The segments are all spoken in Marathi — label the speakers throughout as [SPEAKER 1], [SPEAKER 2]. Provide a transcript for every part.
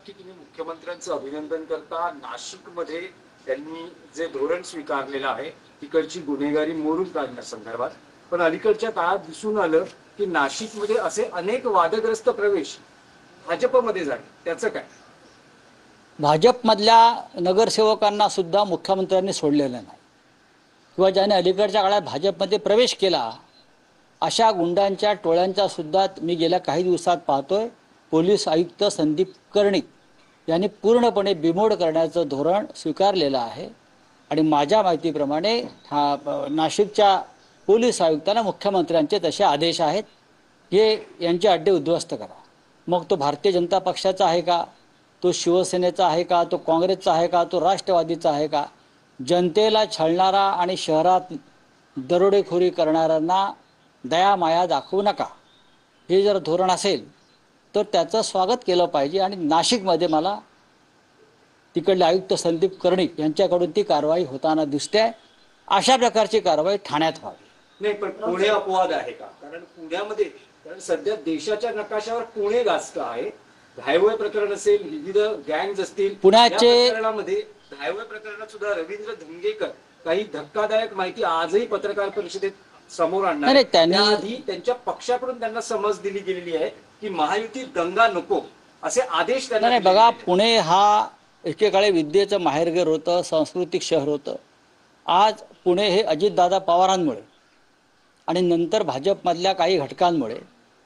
[SPEAKER 1] नक्की तुम्ही मुख्यमंत्र्यांचं अभिनंदन करता. नाशिकमध्ये त्यांनी जे धोरण स्वीकारलेलं आहे तिकडची गुन्हेगारी मोडून काढण्यासंदर्भात, पण अलीकडच्या काळात दिसून आलं की नाशिकमध्ये असे अनेक वादग्रस्त प्रवेश भाजपमध्ये झाले, त्याचं काय?
[SPEAKER 2] भाजपमधल्या नगरसेवकांना सुद्धा मुख्यमंत्र्यांनी सोडलेलं नाही किंवा ज्याने अलीकडच्या काळात भाजपमध्ये प्रवेश केला अशा गुंडांच्या टोळ्यांचा सुद्धा मी गेल्या काही दिवसात पाहतोय. पोलीस आयुक्त संदीप कर्णिक यांनी पूर्णपणे बिमोड करण्याचं धोरण स्वीकारलेलं आहे आणि माझ्या माहितीप्रमाणे नाशिकच्या पोलीस आयुक्तांना मुख्यमंत्र्यांचे तसे आदेश आहेत की यांचे अड्डे उद्ध्वस्त करा. मग तो भारतीय जनता पक्षाचा आहे का, तो शिवसेनेचा आहे का, तो काँग्रेसचा आहे का, तो राष्ट्रवादीचा आहे का, जनतेला छळणारा आणि शहरात दरोडेखोरी करणाऱ्यांना दया माया दाखवू नका, हे जर धोरण असेल तर त्याचं स्वागत केलं पाहिजे. आणि नाशिकमध्ये मला तिकडले आयुक्त संदीप कर्णिक यांच्याकडून ती कारवाई होताना दिसते. अशा प्रकारची कारवाई ठाण्यात व्हावी.
[SPEAKER 1] नाही, पण पुणे अपवाद आहे का? कारण पुण्यामध्ये सध्या देशाच्या नकाशावर पुणे गाजतं आहे. हायवे प्रकरण असेल, विविध गँग्स असतील,
[SPEAKER 2] पुण्याचे
[SPEAKER 1] प्रकरणामध्ये हायवे प्रकरणात सुद्धा रवींद्र धंगेकर काही धक्कादायक माहिती आजही पत्रकार परिषदेत समोर आणणार. त्याआधी त्यांच्या पक्षाकडून त्यांना समज दिली गेलेली आहे की महायुती दंगा नको, असे आदेश त्यांना.
[SPEAKER 2] नाही बघा, पुणे हा एकेकाळी विद्येचं माहेरघर होतं, सांस्कृतिक शहर होतं. आज पुणे हे अजितदादा पवारांमुळे आणि नंतर भाजपमधल्या काही घटकांमुळे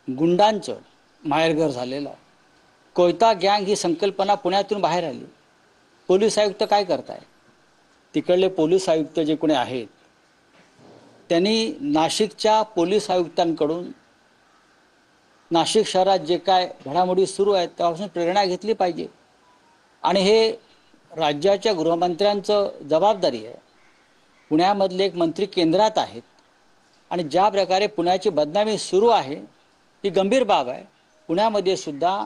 [SPEAKER 2] गुंडांचं माहेरघर झालेलं आहे. कोयता गँग ही संकल्पना पुण्यातून बाहेर आली. पोलीस आयुक्त काय करताय? तिकडले पोलीस आयुक्त जे कोणी आहेत त्यांनी नाशिकच्या पोलीस आयुक्तांकडून नाशिक शहरात जे काय घडामोडी सुरू आहेत त्यापासून प्रेरणा घेतली पाहिजे. आणि हे राज्याच्या गृहमंत्र्यांचं जबाबदारी आहे. पुण्यामधले एक मंत्री केंद्रात आहेत आणि ज्या प्रकारे पुण्याची बदनामी सुरू आहे ही गंभीर बाब आहे. पुण्यामध्ये सुद्धा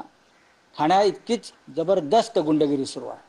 [SPEAKER 2] ठाण्या इतकीच जबरदस्त गुंडगिरी सुरू आहे.